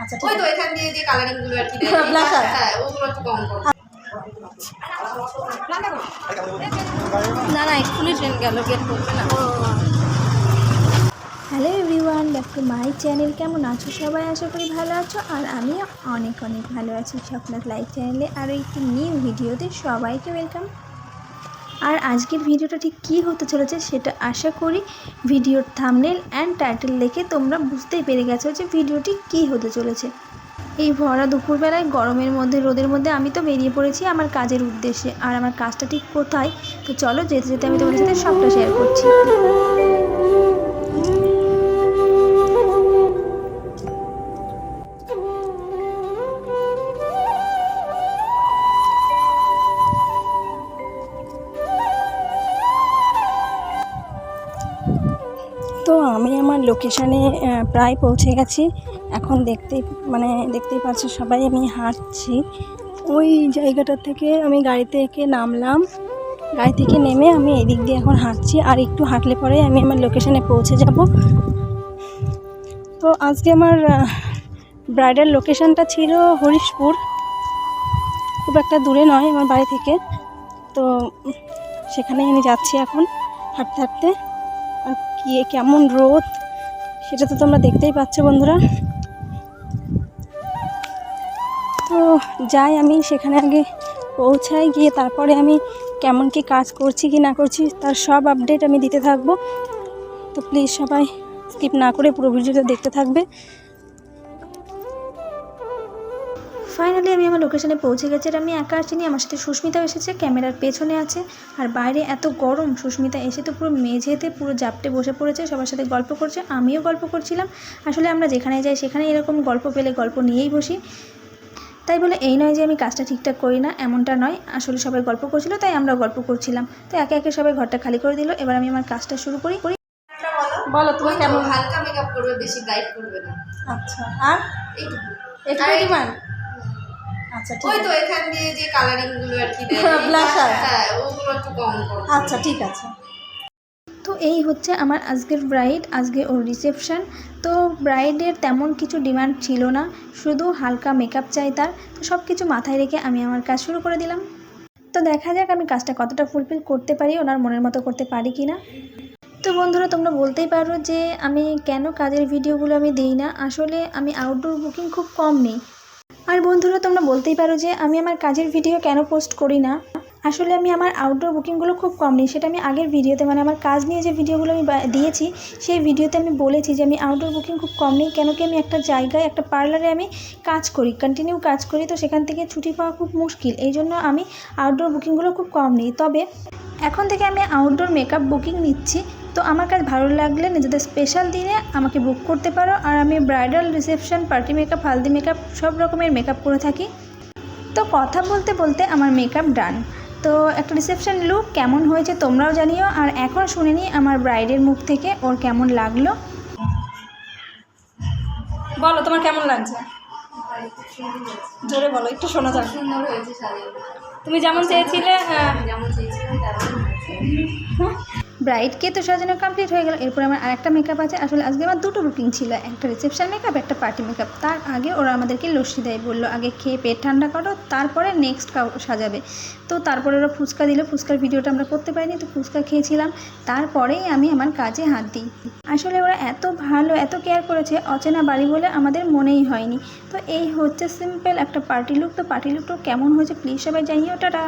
আচ্ছা ওই তো এখান দিয়ে যে কালারিং গুলো আর কি দেয় ব্লাশার হ্যাঁ ওগুলো একটু কম করো না না এক্ষুনি ট্রেন গেল গেট করবে না। Hello everyone, back to my channel. কেমন আছো সবাই? আশা করি ভালো আছো, আর আমিও অনেক অনেক ভালো আছি। স্বপ্নাথ লাইফ চ্যানেলে আরও একটি নিউ ভিডিওতে সবাইকে ওয়েলকাম। আর আজকের ভিডিওটা ঠিক কী হতে চলেছে সেটা আশা করি ভিডিওর থাম্বনেল অ্যান্ড টাইটেল দেখে তোমরা বুঝতেই পেরে গেছো যে ভিডিওটি কী হতে চলেছে। এই ভরা দুপুরবেলায় গরমের মধ্যে রোদের মধ্যে আমি তো বেরিয়ে পড়েছি আমার কাজের উদ্দেশ্যে। আর আমার কাজটা ঠিক কোথায়, তো চলো যেতে যেতে আমি তোমাদের সাথে সবটা শেয়ার করছি। তো আমি আমার লোকেশানে প্রায় পৌঁছে গেছি। এখন দেখতেই পাচ্ছি সবাই, আমি হাঁটছি ওই জায়গাটা থেকে। আমি গাড়ি থেকে নামলাম, গাড়ি থেকে নেমে আমি এদিক দিয়ে এখন হাঁটছি। আর একটু হাঁটলে পরে আমি আমার লোকেশানে পৌঁছে যাব। তো আজকে আমার ব্রাইডাল লোকেশানটা ছিল হরিশপুর, খুব একটা দূরে নয় আমার বাড়ি থেকে। তো সেখানেই আমি যাচ্ছি এখন হাঁটতে হাঁটতে। আর কেমন রোদ সেটা তো তোমরা দেখতেই পাচ্ছ বন্ধুরা। তো যাই আমি সেখানে আগে পৌঁছাই, গিয়ে তারপরে আমি কেমন কি কাজ করছি কি না করছি তার সব আপডেট আমি দিতে থাকবো। তো প্লিজ সবাই স্কিপ না করে পুরো ভিডিওটা দেখতে থাকবে। ফাইনালি আমি আমার লোকেশানে পৌঁছে গেছি। আর আমি একা আসিনি, আমার সাথে সুস্মিতাও এসেছে, ক্যামেরার পেছনে আছে। আর বাইরে এত গরম, সুস্মিতা এসে তো পুরো মেঝেতে পুরো জাপটে বসে পড়েছে, সবার সাথে গল্প করছে। আমিও গল্প করছিলাম। আসলে আমরা যেখানে যাই সেখানে এরকম গল্প পেলে গল্প নিয়েই বসি। তাই বলে এই নয় যে আমি কাজটা ঠিকঠাক করি না, এমনটা নয়। আসলে সবাই গল্প করছিল তাই আমরা গল্প করছিলাম। তো একে একে সবাই ঘরটা খালি করে দিল। এবার আমি আমার কাজটা শুরু করি। বলো তুমি কেমন? হালকা মেকআপ করবে, বেশি ব্রাইট করবে না। আচ্ছা, আর এইটুকু একটু ডিমান্ড। আচ্ছা ঠিক ওই আছে, তো এখান দিয়ে যে কালারিং গুলো আর কি দেয় ব্লাশার হ্যাঁ ওগুলো একটু কম করো। আচ্ছা ঠিক আছে। তো এই হচ্ছে আমার আজকের ব্রাইড, আজকে ওর রিসেপশন। তো ব্রাইডের তেমন কিছু ডিমান্ড ছিল না, শুধু হালকা মেকআপ চাই তার। তো সব কিছু মাথায় রেখে আমি আমার কাজ শুরু করে দিলাম। তো দেখা যাক আমি কাজটা কতটা ফুলফিল করতে পারি, ওনার মনের মতো করতে পারি কি না। তো বন্ধুরা তোমরা বলতেই পারো যে আমি কেন কাজের ভিডিওগুলো আমি দিই না। আসলে আমি আউটডোর বুকিং খুব কম নিই। আর বন্ধুরা তোমরা বলতেই পারো যে আমি আমার কাজের ভিডিও কেন পোস্ট করি না। আসলে আমি আমার আউটডোর বুকিংগুলো খুব কম নিই। সেটা আমি আগের ভিডিওতে, মানে আমার কাজ নিয়ে যে ভিডিওগুলো আমি দিয়েছি সেই ভিডিওতে আমি বলেছি যে আমি আউটডোর বুকিং খুব কম নিই। কেন কি আমি একটা জায়গায়, একটা পার্লারে আমি কাজ করি, কন্টিনিউ কাজ করি। তো সেখান থেকে ছুটি পাওয়া খুব মুশকিল, এই জন্য আমি আউটডোর বুকিংগুলো খুব কম নিই। তবে এখন থেকে আমি আউটডোর মেকআপ বুকিং নিচ্ছি। তো আমার কাজ ভালো লাগলে নিজেদের স্পেশাল দিনে আমাকে বুক করতে পারো। আর আমি bridal, reception, party makeup, haldi makeup সব রকমের মেকআপ করে থাকি। তো কথা বলতে বলতে আমার মেকআপ ডান। তো একটা রিসেপশন লুক কেমন হয়েছে তোমরাও জানিও। আর এখন শুনে নিই আমার ব্রাইডের মুখ থেকে ওর কেমন লাগলো। বলো তোমার কেমন লাগছে, জোরে বলো, একটু শোনা যাক। সুন্দর হয়েছে শাড়িগুলো, তুমি যেমন চেয়েছিলে। যেমন চেয়েছিলাম তেমন। ব্রাইডকে তো সাজানো কমপ্লিট হয়ে গেল। এরপর আমার আরেকটা মেকআপ আছে। আসলে আজকে আমার দুটো বুকিং ছিল, একটা রিসেপশন মেকআপ, একটা পার্টি মেকআপ। তার আগে ওরা আমাদেরকে লস্যি দেয়, বললো আগে খেয়ে পেট ঠান্ডা করো, তারপরে নেক্সট সাজাবে। তো তারপরে ওরা ফুচকা দিল, ফুচকার ভিডিওটা আমরা করতে পারিনি, তো ফুচকা খেয়েছিলাম। তারপরেই আমি আমার কাজে হাত দিই। আসলে ওরা এত ভালো, এত কেয়ার করেছে, অচেনা বাড়ি বলে আমাদের মনেই হয়নি। তো এই হচ্ছে সিম্পল একটা পার্টি লুক। তো পার্টি লুকটা কেমন হয়েছে প্লিজ সবাই জানিও। টাটা।